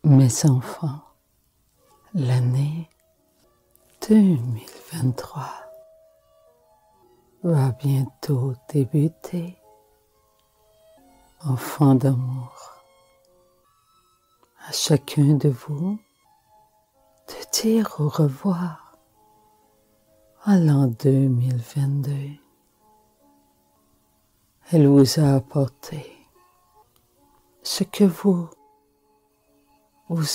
Mes enfants, l'année 2023 va bientôt débuter. Enfants d'amour, à chacun de vous de dire au revoir à l'an 2022. Elle vous a apporté ce que vous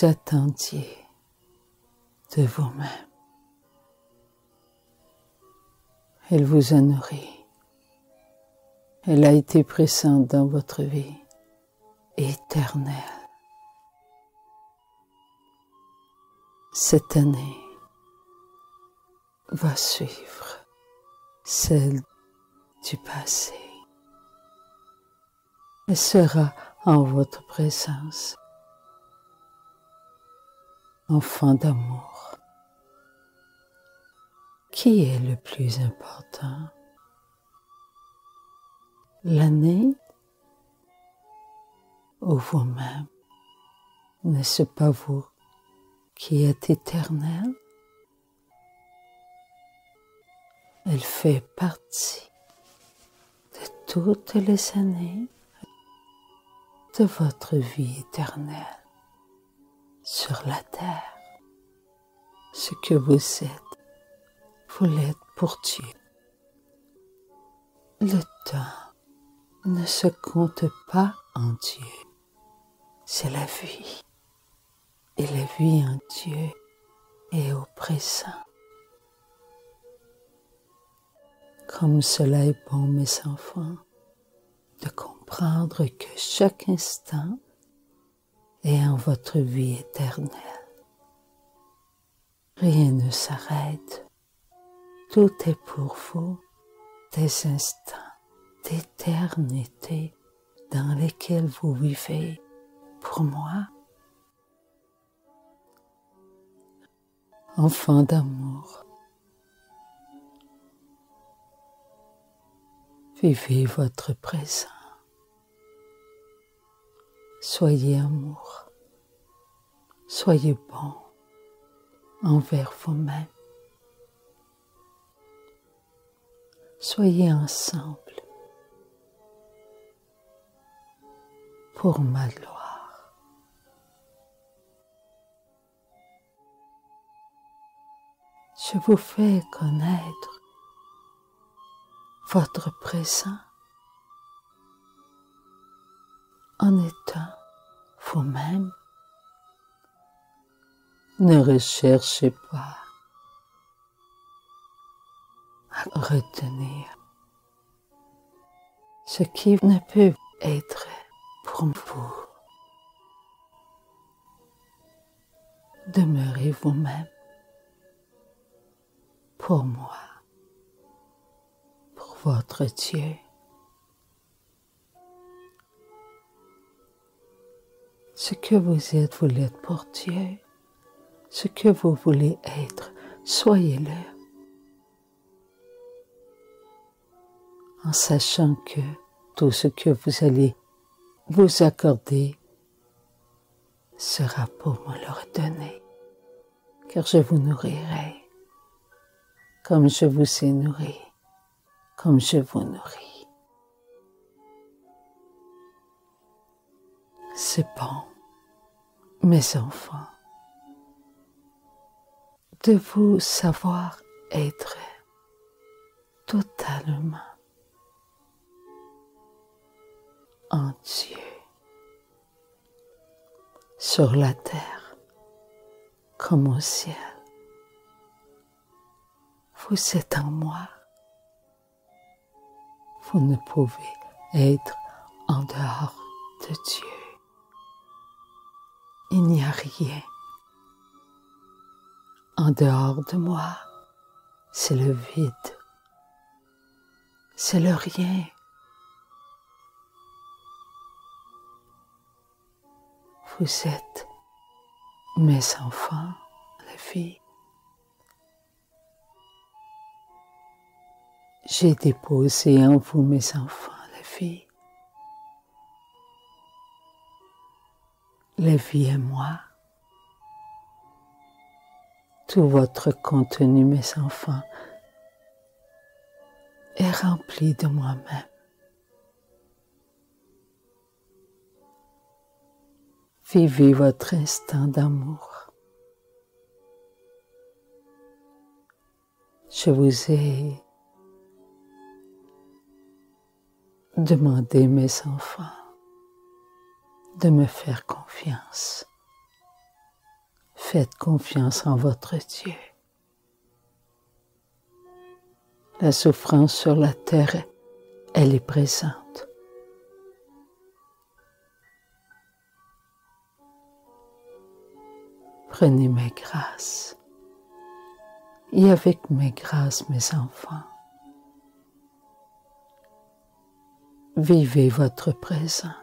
attendiez de vous-même. Elle vous a nourri. Elle a été présente dans votre vie éternelle. Cette année va suivre celle du passé. Elle sera en votre présence. Enfant d'amour, qui est le plus important? L'année ou vous-même? N'est-ce pas vous qui êtes éternel? Elle fait partie de toutes les années de votre vie éternelle sur la terre. Ce que vous êtes, vous l'êtes pour Dieu. Le temps ne se compte pas en Dieu. C'est la vie. Et la vie en Dieu est au présent. Comme cela est bon, mes enfants, de comprendre que chaque instant est en votre vie éternelle. Rien ne s'arrête. Tout est pour vous des instants d'éternité dans lesquels vous vivez pour moi. Enfant d'amour, vivez votre présent. Soyez amour. Soyez bon envers vous-même. Soyez ensemble pour ma gloire. Je vous fais connaître votre présent en étant vous-même. Ne recherchez pas à retenir ce qui ne peut être pour vous. Demeurez vous-même pour moi, pour votre Dieu. Ce que vous êtes, vous l'êtes pour Dieu. Ce que vous voulez être, soyez-le. En sachant que tout ce que vous allez vous accorder sera pour me le redonner, car je vous nourrirai comme je vous ai nourri, comme je vous nourris. C'est bon, mes enfants, de vous savoir être totalement en Dieu, sur la terre comme au ciel. Vous êtes en moi. Vous ne pouvez être en dehors de Dieu. Il n'y a rien en dehors de moi. C'est le vide. C'est le rien. Vous êtes mes enfants, la vie. J'ai déposé en vous, mes enfants, la vie. La vie est moi. Tout votre contenu, mes enfants, est rempli de moi-même. Vivez votre instant d'amour. Je vous ai demandé, mes enfants, de me faire confiance. Faites confiance en votre Dieu. La souffrance sur la terre, elle est présente. Prenez mes grâces. Et avec mes grâces, mes enfants, vivez votre présent.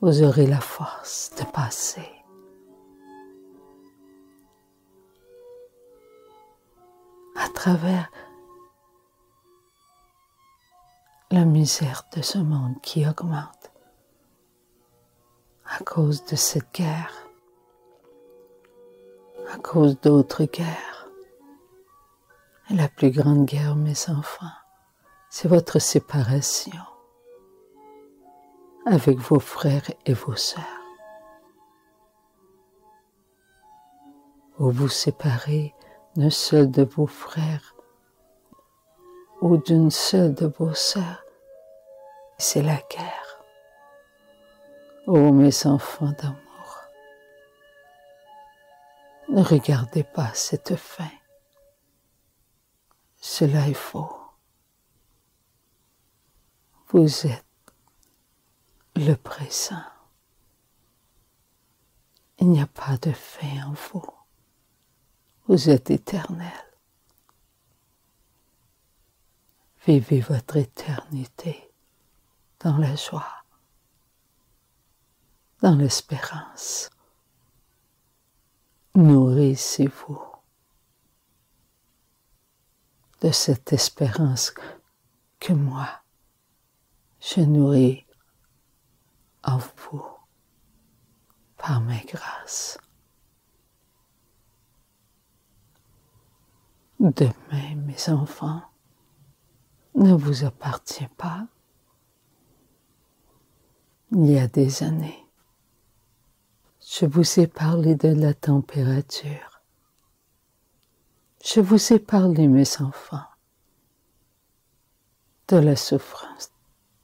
Vous aurez la force de passer. À travers la misère de ce monde qui augmente à cause de cette guerre, à cause d'autres guerres. Et la plus grande guerre, mes enfants, c'est votre séparation avec vos frères et vos sœurs. Vous vous séparez d'un seul de vos frères ou d'une seule de vos sœurs, c'est la guerre. Oh mes enfants d'amour, ne regardez pas cette fin. Cela est faux. Vous êtes le présent. Il n'y a pas de fin en vous. Vous êtes éternel. Vivez votre éternité dans la joie, dans l'espérance. Nourrissez-vous de cette espérance que moi, je nourris en vous par mes grâces. Demain, mes enfants, ne vous appartient pas. Il y a des années, je vous ai parlé de la température. Je vous ai parlé, mes enfants, de la souffrance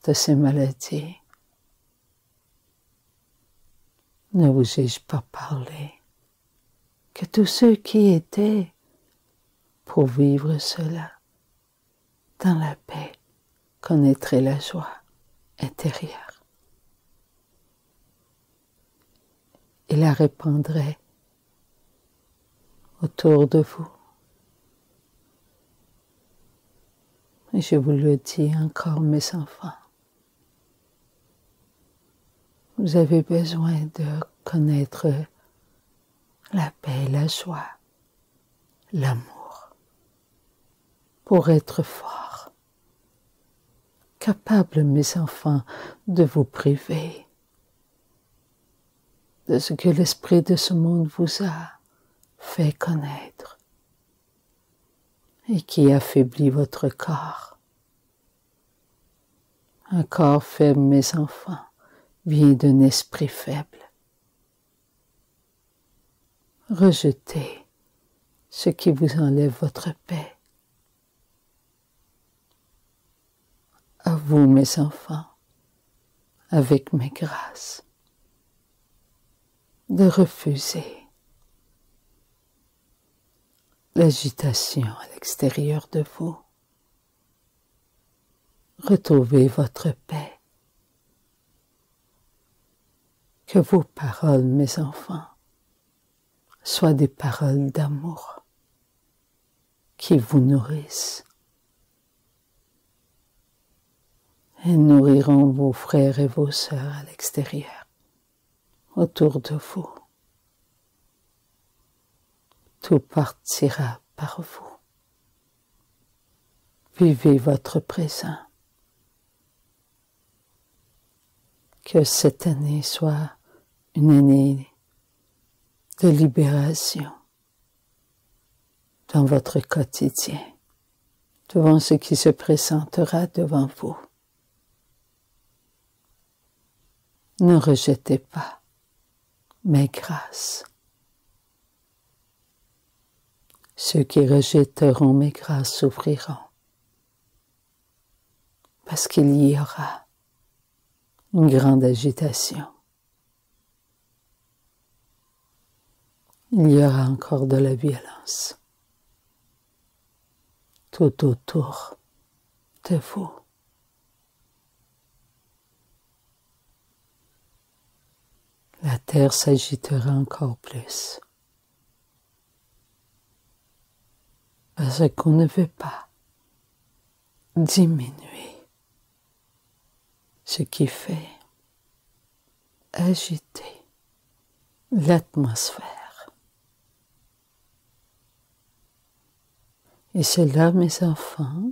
de ces maladies. Ne vous ai-je pas parlé que tous ceux qui étaient pour vivre cela dans la paix connaîtraient la joie intérieure et la répandraient autour de vous. Et je vous le dis encore, mes enfants, vous avez besoin de connaître la paix, la joie, l'amour, pour être fort, capable, mes enfants, de vous priver de ce que l'esprit de ce monde vous a fait connaître et qui affaiblit votre corps. Un corps faible, mes enfants, vient d'un esprit faible. Rejetez ce qui vous enlève votre paix. À vous, mes enfants, avec mes grâces, de refuser l'agitation à l'extérieur de vous. Retrouvez votre paix. Que vos paroles, mes enfants, soient des paroles d'amour qui vous nourrissent. Elles nourriront vos frères et vos sœurs à l'extérieur, autour de vous. Tout partira par vous. Vivez votre présent. Que cette année soit une année de libération dans votre quotidien, devant ce qui se présentera devant vous. Ne rejetez pas mes grâces. Ceux qui rejetteront mes grâces souffriront, parce qu'il y aura une grande agitation. Il y aura encore de la violence tout autour de vous. La terre s'agitera encore plus. Parce qu'on ne veut pas diminuer ce qui fait agiter l'atmosphère. Et cela, mes enfants,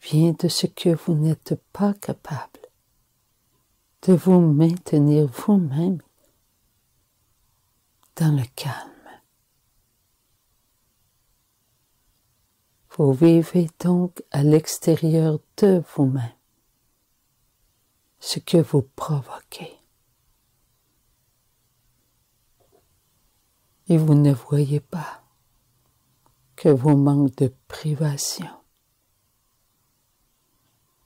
vient de ce que vous n'êtes pas capable de vous maintenir vous-même dans le calme. Vous vivez donc à l'extérieur de vous-même ce que vous provoquez. Et vous ne voyez pas que vos manques de privation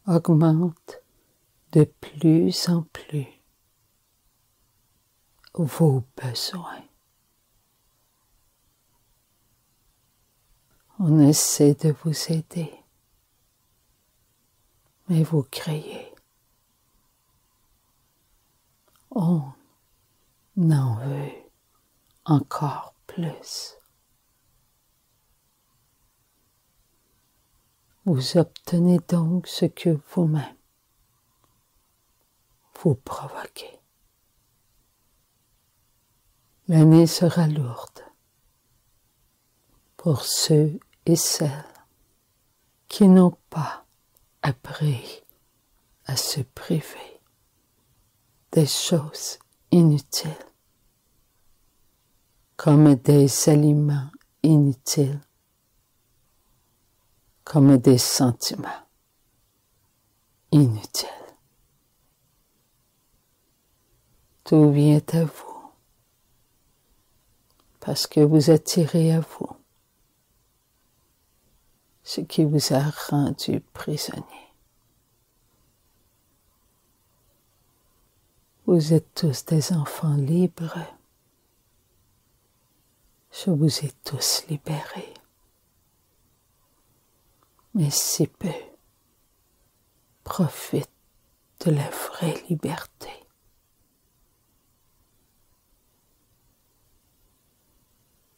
augmentent de plus en plus vos besoins. On essaie de vous aider, mais vous criez. On en veut encore plus. Vous obtenez donc ce que vous-même vous provoquez. L'année sera lourde pour ceux et celles qui n'ont pas appris à se priver des choses inutiles, comme des aliments inutiles, comme des sentiments inutiles. Tout vient à vous, parce que vous attirez à vous ce qui vous a rendu prisonnier. Vous êtes tous des enfants libres. Je vous ai tous libérés. Mais si peu profitent de la vraie liberté.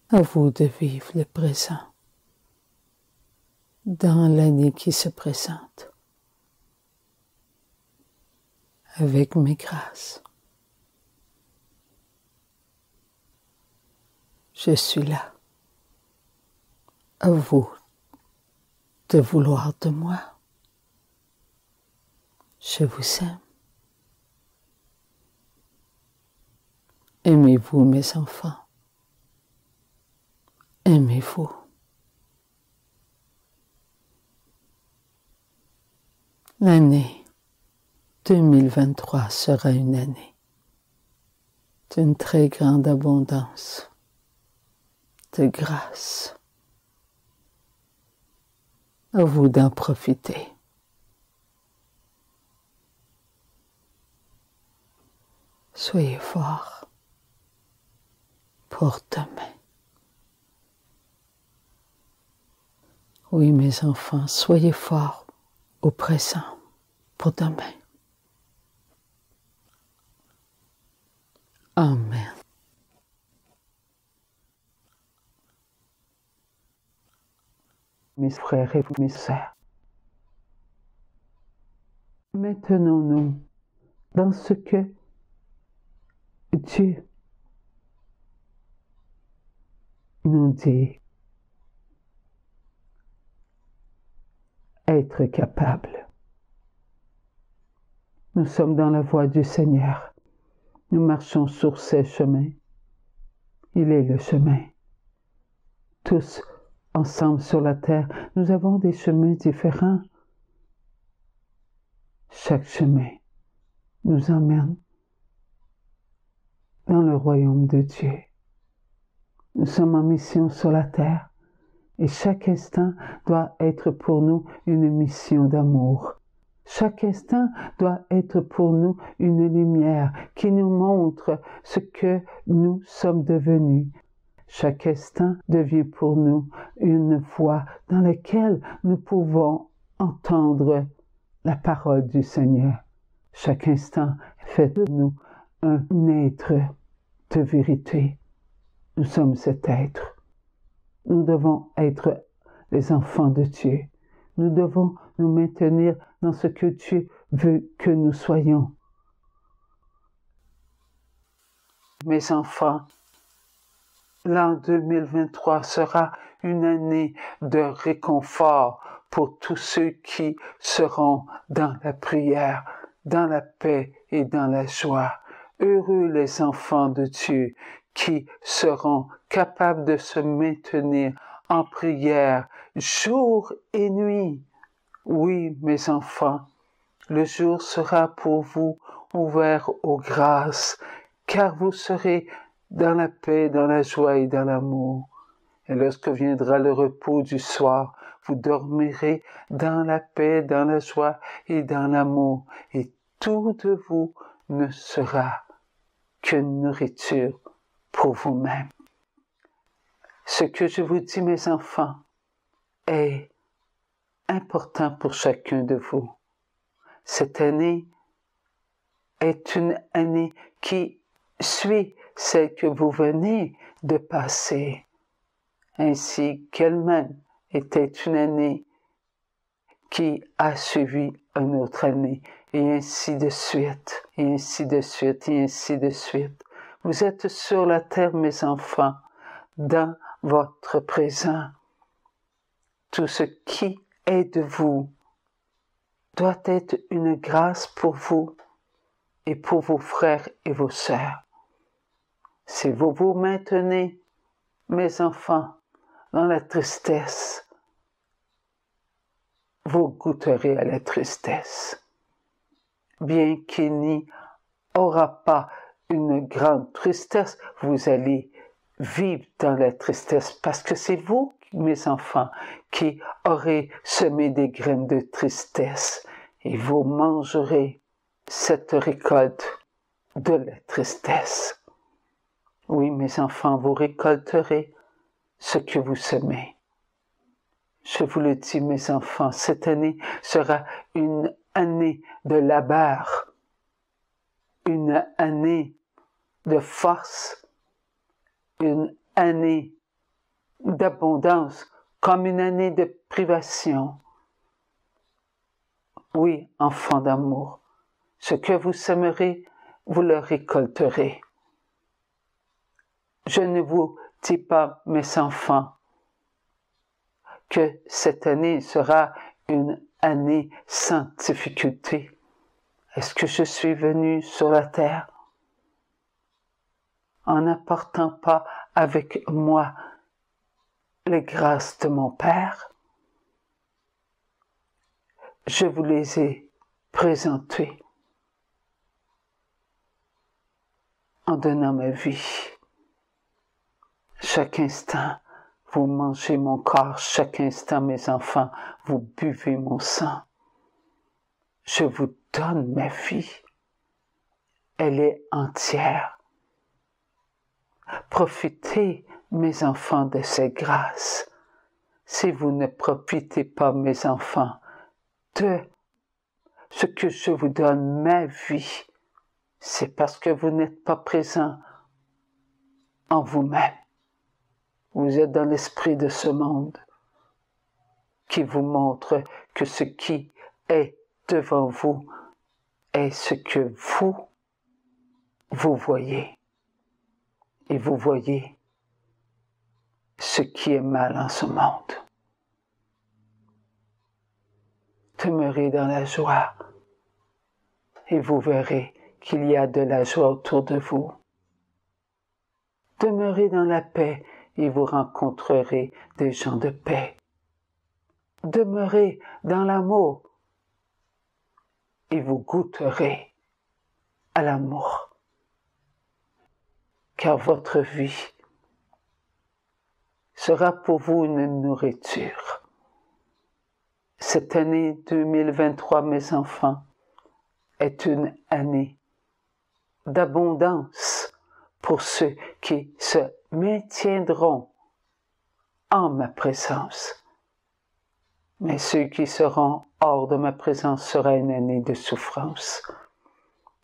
À vous de vivre le présent dans l'année qui se présente, avec mes grâces. Je suis là. À vous de vouloir de moi. Je vous aime. Aimez-vous, mes enfants. Aimez-vous. L'année 2023 sera une année d'une très grande abondance de grâce. À vous d'en profiter. Soyez forts pour demain. Oui, mes enfants, soyez forts au présent pour demain. Amen. Mes frères et mes sœurs, maintenons-nous dans ce que Dieu nous dit être capable. Nous sommes dans la voie du Seigneur. Nous marchons sur ses chemins. Il est le chemin. Tous ensemble sur la terre, nous avons des chemins différents. Chaque chemin nous emmène dans le royaume de Dieu. Nous sommes en mission sur la terre et chaque instant doit être pour nous une mission d'amour. Chaque instant doit être pour nous une lumière qui nous montre ce que nous sommes devenus. Chaque instant devient pour nous une voix dans laquelle nous pouvons entendre la parole du Seigneur. Chaque instant fait de nous un être de vérité. Nous sommes cet être. Nous devons être les enfants de Dieu. Nous devons nous maintenir dans ce que Dieu veut que nous soyons. Mes enfants, l'an 2023 sera une année de réconfort pour tous ceux qui seront dans la prière, dans la paix et dans la joie. Heureux les enfants de Dieu qui seront capables de se maintenir en prière jour et nuit. Oui, mes enfants, le jour sera pour vous ouvert aux grâces, car vous serez dans la paix, dans la joie et dans l'amour. Et lorsque viendra le repos du soir, vous dormirez dans la paix, dans la joie et dans l'amour, et tout de vous ne sera que nourriture pour vous-même. Ce que je vous dis, mes enfants, est important pour chacun de vous. Cette année est une année qui suit celle que vous venez de passer, ainsi qu'elle-même était une année qui a suivi une autre année, et ainsi de suite, et ainsi de suite, et ainsi de suite. Vous êtes sur la terre, mes enfants, dans votre présent. Tout ce qui est de vous doit être une grâce pour vous et pour vos frères et vos sœurs. Si vous vous maintenez, mes enfants, dans la tristesse, vous goûterez à la tristesse. Bien qu'il n'y aura pas une grande tristesse, vous allez vivre dans la tristesse parce que c'est vous, mes enfants, qui aurez semé des graines de tristesse et vous mangerez cette récolte de la tristesse. Oui, mes enfants, vous récolterez ce que vous semez. Je vous le dis, mes enfants, cette année sera une année de labeur, une année de force, une année d'abondance, comme une année de privation. Oui, enfants d'amour, ce que vous sèmerez, vous le récolterez. Je ne vous dis pas, mes enfants, que cette année sera une année sans difficulté. Est-ce que je suis venu sur la terre en n'apportant pas avec moi les grâces de mon Père? Je vous les ai présentées en donnant ma vie. Chaque instant, vous mangez mon corps, chaque instant, mes enfants, vous buvez mon sang. Je vous donne ma vie. Elle est entière. Profitez, mes enfants, de ces grâces. Si vous ne profitez pas, mes enfants, de ce que je vous donne, ma vie, c'est parce que vous n'êtes pas présent en vous-même. Vous êtes dans l'esprit de ce monde qui vous montre que ce qui est devant vous est ce que vous voyez. Et vous voyez ce qui est mal en ce monde. Demeurez dans la joie et vous verrez qu'il y a de la joie autour de vous. Demeurez dans la paix et vous rencontrerez des gens de paix. Demeurez dans l'amour et vous goûterez à l'amour. Car votre vie sera pour vous une nourriture. Cette année 2023, mes enfants, est une année d'abondance pour ceux qui se maintiendront en ma présence. Mais ceux qui seront hors de ma présence sera une année de souffrance,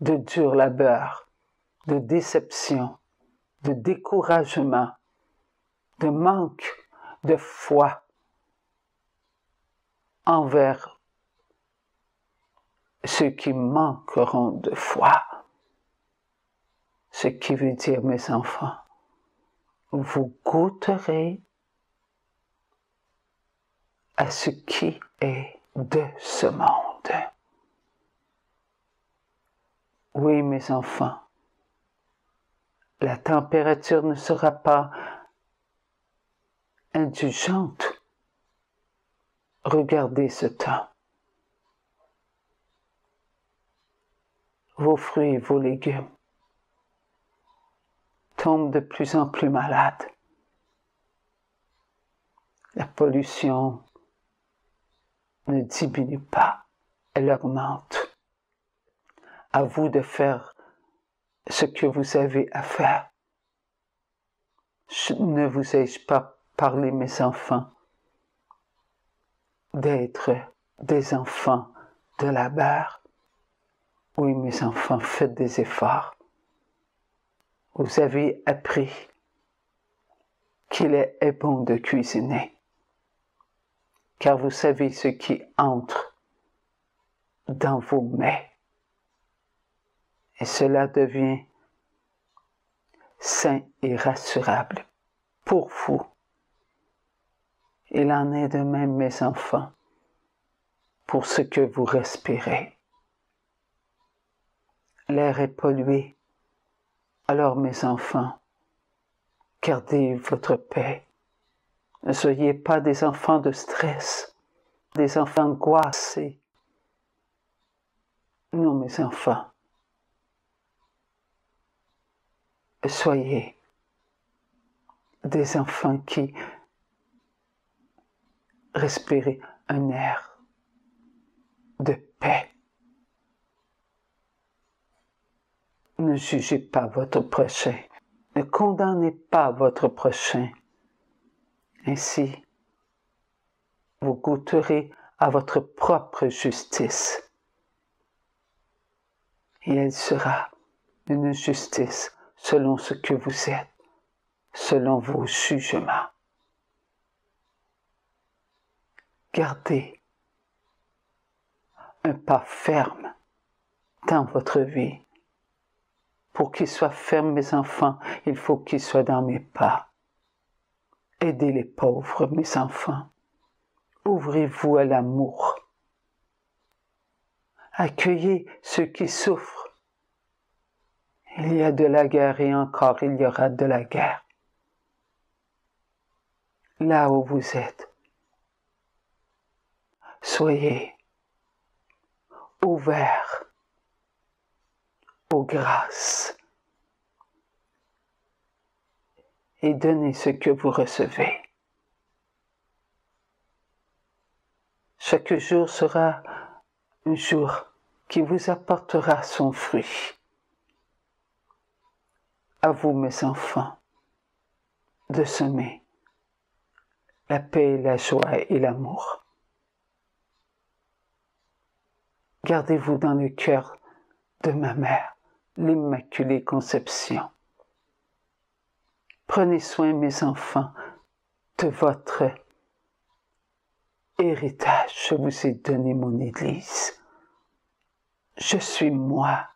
de dur labeur, de déception, de découragement, de manque de foi envers ceux qui manqueront de foi. Ce qui veut dire, mes enfants, vous goûterez à ce qui est de ce monde. Oui, mes enfants, la température ne sera pas indulgente. Regardez ce temps. Vos fruits et vos légumes tombent de plus en plus malades. La pollution ne diminue pas, elle augmente. À vous de faire ce que vous avez à faire. Ne vous ai-je pas parlé, mes enfants, d'être des enfants de labeur? Oui, mes enfants, faites des efforts. Vous avez appris qu'il est bon de cuisiner, car vous savez ce qui entre dans vos mets. Et cela devient sain et rassurable pour vous. Il en est de même, mes enfants, pour ce que vous respirez. L'air est pollué. Alors, mes enfants, gardez votre paix. Ne soyez pas des enfants de stress, des enfants angoissés. Non, mes enfants, soyez des enfants qui respirent un air de paix. Ne jugez pas votre prochain. Ne condamnez pas votre prochain. Ainsi, vous goûterez à votre propre justice. Et elle sera une justice selon ce que vous êtes, selon vos jugements. Gardez un pas ferme dans votre vie. Pour qu'il soit ferme, mes enfants, il faut qu'il soit dans mes pas. Aidez les pauvres, mes enfants. Ouvrez-vous à l'amour. Accueillez ceux qui souffrent. Il y a de la guerre et encore il y aura de la guerre. Là où vous êtes, soyez ouverts aux grâces et donnez ce que vous recevez. Chaque jour sera un jour qui vous apportera son fruit. À vous, mes enfants, de semer la paix, la joie et l'amour. Gardez-vous dans le cœur de ma mère, l'Immaculée Conception. Prenez soin, mes enfants, de votre héritage. Je vous ai donné mon Église. Je suis moi.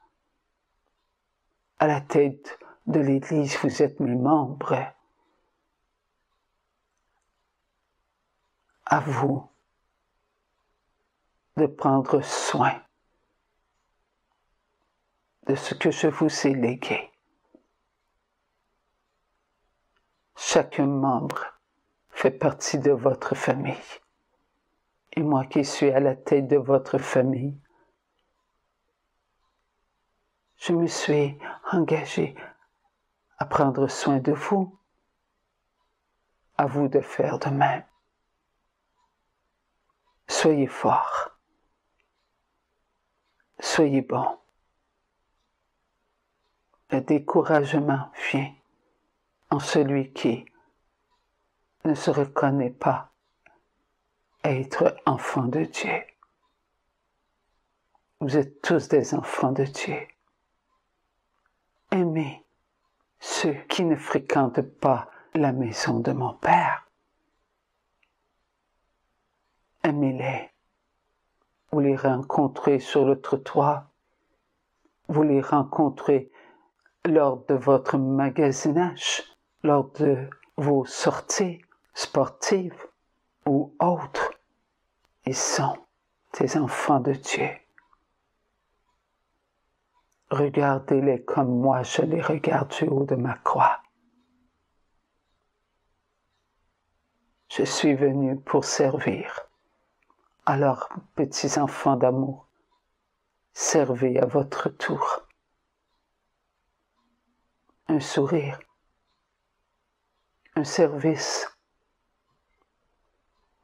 À la tête de l'Église, vous êtes mes membres. À vous de prendre soin de ce que je vous ai légué. Chaque membre fait partie de votre famille. Et moi qui suis à la tête de votre famille, je me suis engagée à prendre soin de vous. À vous de faire de même. Soyez forts. Soyez bons. Le découragement vient en celui qui ne se reconnaît pas être enfant de Dieu. Vous êtes tous des enfants de Dieu. Aimez ceux qui ne fréquentent pas la maison de mon Père. Aimez-les. Vous les rencontrez sur le trottoir. Vous les rencontrez lors de votre magasinage, lors de vos sorties sportives ou autres. Ils sont des enfants de Dieu. Regardez-les comme moi je les regarde du haut de ma croix. Je suis venu pour servir. Alors, petits enfants d'amour, servez à votre tour. Un sourire, un service.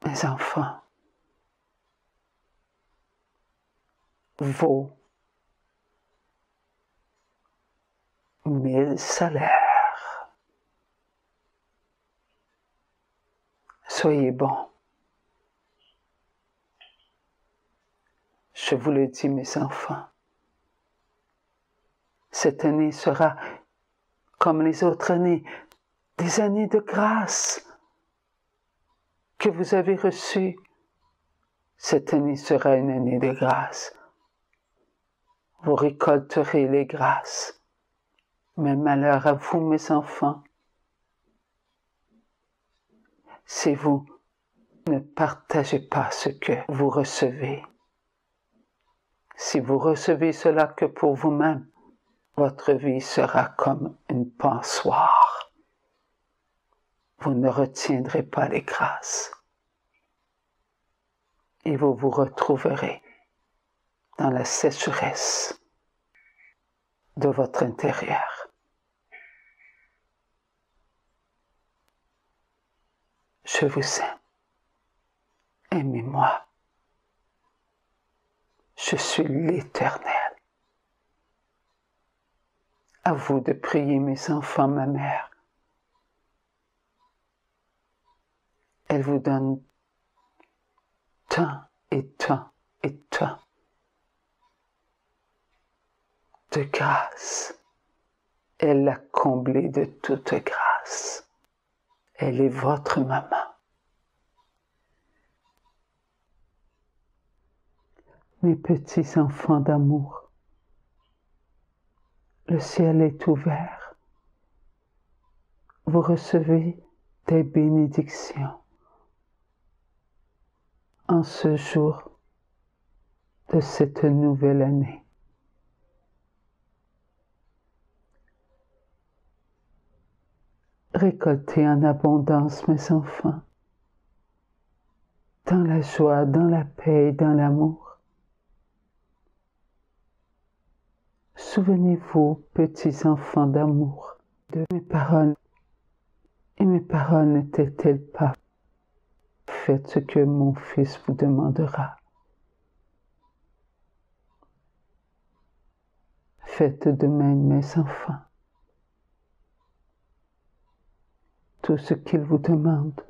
Mes enfants, vaut 1000 salaires. Soyez bons. Je vous le dis, mes enfants, cette année sera comme les autres années, des années de grâce que vous avez reçues. Cette année sera une année de grâce. Vous récolterez les grâces. Mais malheur à vous, mes enfants, si vous ne partagez pas ce que vous recevez. Si vous recevez cela que pour vous-même, votre vie sera comme une passoire. Vous ne retiendrez pas les grâces. Et vous vous retrouverez dans la sécheresse de votre intérieur. Je vous aime. Aimez-moi. Je suis l'Éternel. À vous de prier, mes enfants, ma mère. Elle vous donne tant et tant et tant de grâce. Elle l'a comblé de toute grâce. Elle est votre maman. Mes petits enfants d'amour, le ciel est ouvert. Vous recevez des bénédictions en ce jour de cette nouvelle année. Récoltez en abondance, mes enfants, dans la joie, dans la paix et dans l'amour. Souvenez-vous, petits enfants d'amour, de mes paroles. Et mes paroles n'étaient-elles pas? Faites ce que mon Fils vous demandera. Faites de même, mes enfants. Tout ce qu'il vous demande,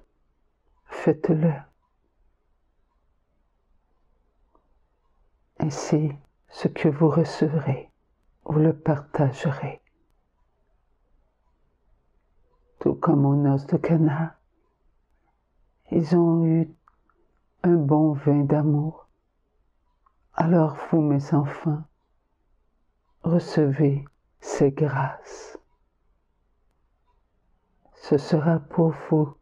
faites-le. Ainsi, ce que vous recevrez, vous le partagerez. Tout comme aux noces de Cana, ils ont eu un bon vin d'amour. Alors vous, mes enfants, recevez ces grâces. Ce sera pour vous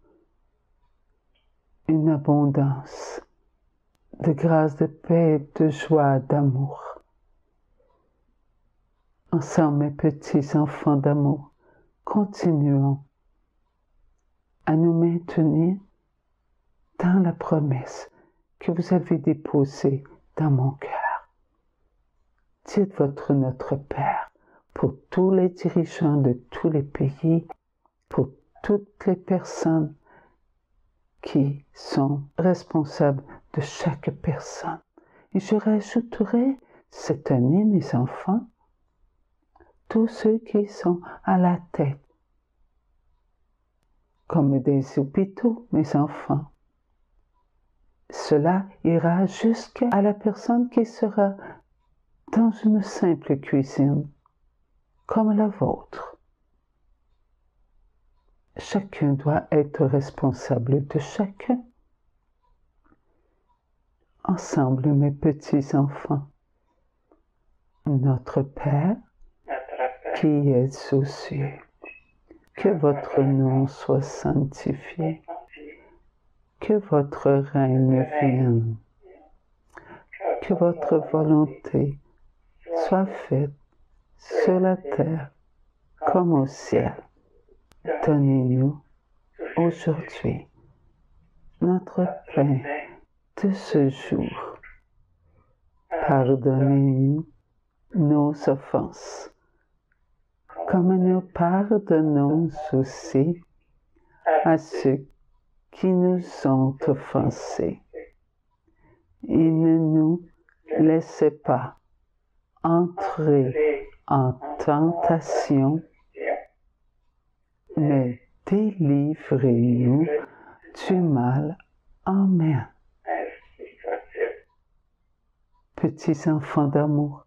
une abondance de grâce, de paix, de joie, d'amour. Ensemble, mes petits enfants d'amour, continuons à nous maintenir dans la promesse que vous avez déposée dans mon cœur. Dites votre Notre Père pour tous les dirigeants de tous les pays, pour toutes les personnes qui sont responsables de chaque personne. Et je rajouterai cette année, mes enfants, tous ceux qui sont à la tête, comme des hôpitaux, mes enfants. Cela ira jusqu'à la personne qui sera dans une simple cuisine, comme la vôtre. Chacun doit être responsable de chacun. Ensemble, mes petits enfants, Notre Père, qui es aux cieux, que votre nom soit sanctifié, que votre règne vienne, que votre volonté soit faite sur la terre comme au ciel. Donnez-nous aujourd'hui notre pain de ce jour. Pardonnez-nous nos offenses, comme nous pardonnons aussi à ceux qui nous ont offensés. Et ne nous laissez pas entrer en tentation, mais délivrez-nous du mal. Amen. Petits enfants d'amour,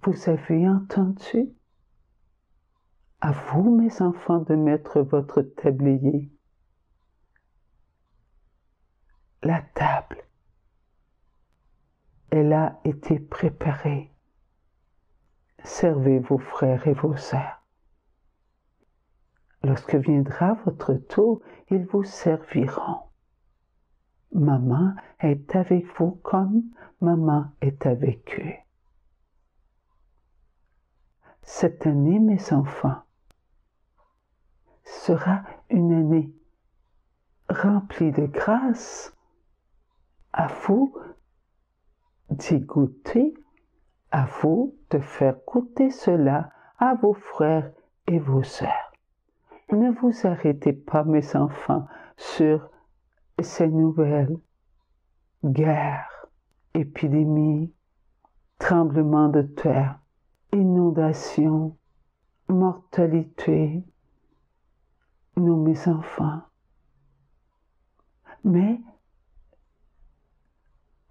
vous avez entendu? À vous, mes enfants, de mettre votre tablier. La table, elle a été préparée. Servez vos frères et vos sœurs. Lorsque viendra votre tour, ils vous serviront. Maman est avec vous comme maman est avec eux. Cette année, mes enfants, sera une année remplie de grâce. À vous d'y goûter, à vous de faire goûter cela à vos frères et vos sœurs. Ne vous arrêtez pas, mes enfants, sur ces nouvelles guerres, épidémies, tremblements de terre, inondations, mortalité. Non, mes enfants. Mais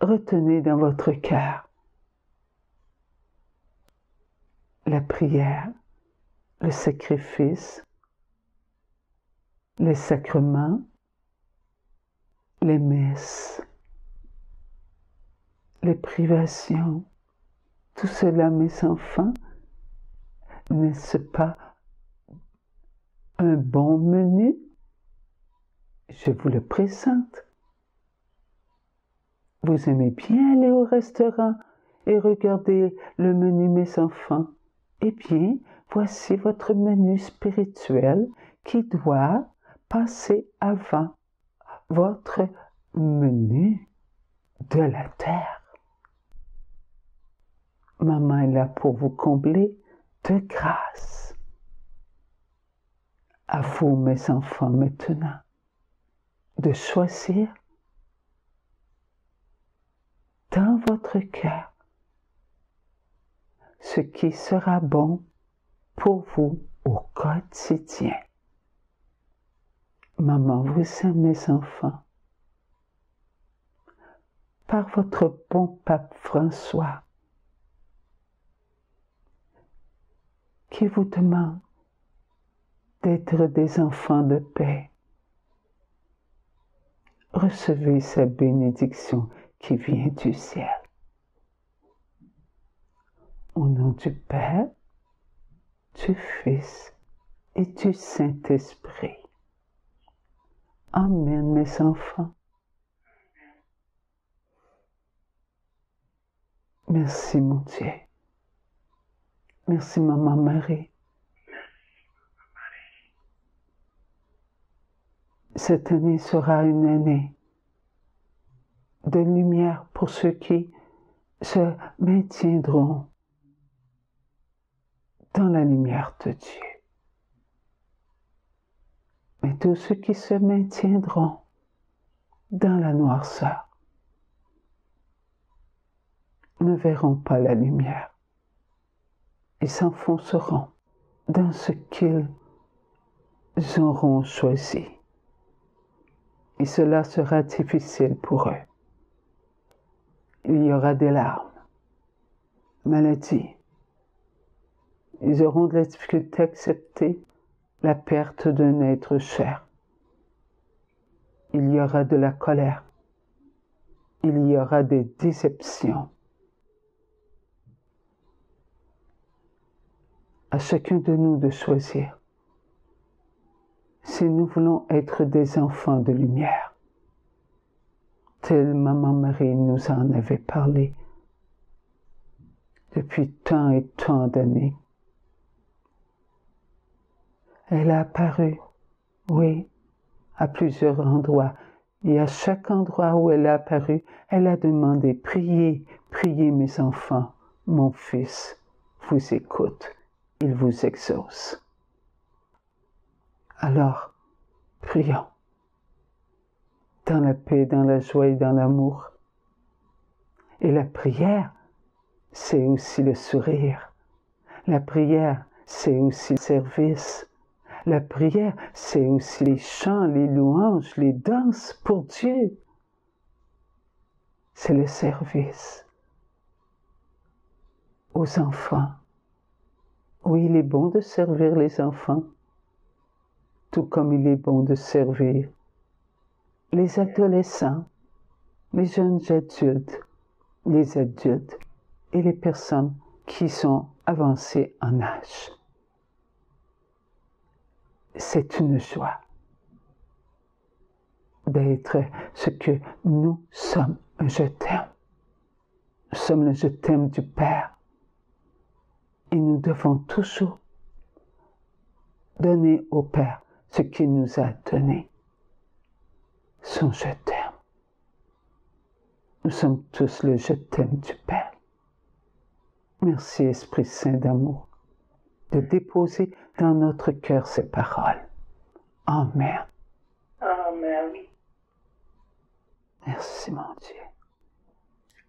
retenez dans votre cœur la prière, le sacrifice, les sacrements, les messes, les privations. Tout cela, mes enfants, n'est-ce pas un bon menu? Je vous le présente. Vous aimez bien aller au restaurant et regarder le menu, mes enfants? Eh bien, voici votre menu spirituel qui doit passer avant votre menu de la terre. Maman est là pour vous combler de grâce. À vous, mes enfants, maintenant, de choisir dans votre cœur ce qui sera bon pour vous au quotidien. Maman vous aime, mes enfants. Par votre bon pape François, qui vous demande d'être des enfants de paix. Recevez sa bénédiction qui vient du ciel. Au nom du Père, du Fils et du Saint-Esprit. Amen, mes enfants. Merci, mon Dieu. Merci, Maman Marie. Cette année sera une année de lumière pour ceux qui se maintiendront dans la lumière de Dieu. Mais tous ceux qui se maintiendront dans la noirceur ne verront pas la lumière. Ils s'enfonceront dans ce qu'ils auront choisi. Et cela sera difficile pour eux. Il y aura des larmes, maladies. Ils auront de la difficulté à accepter la perte d'un être cher. Il y aura de la colère. Il y aura des déceptions. À chacun de nous de choisir si nous voulons être des enfants de lumière, tel Maman Marie nous en avait parlé depuis tant et tant d'années. Elle a apparu, oui, à plusieurs endroits, et à chaque endroit où elle a apparu, elle a demandé, priez, priez mes enfants, mon fils vous écoute, il vous exauce. Alors, prions, dans la paix, dans la joie et dans l'amour. Et la prière, c'est aussi le sourire. La prière, c'est aussi le service. La prière, c'est aussi les chants, les louanges, les danses pour Dieu. C'est le service aux enfants. Oui, il est bon de servir les enfants, tout comme il est bon de servir les adolescents, les jeunes adultes, les adultes et les personnes qui sont avancées en âge. C'est une joie d'être ce que nous sommes, un je t'aime. Nous sommes le je t'aime du Père. Et nous devons toujours donner au Père ce qu'il nous a donné, son je t'aime. Nous sommes tous le je t'aime du Père. Merci Esprit Saint d'amour de déposer dans notre cœur ces paroles. Amen. Amen. Merci mon Dieu.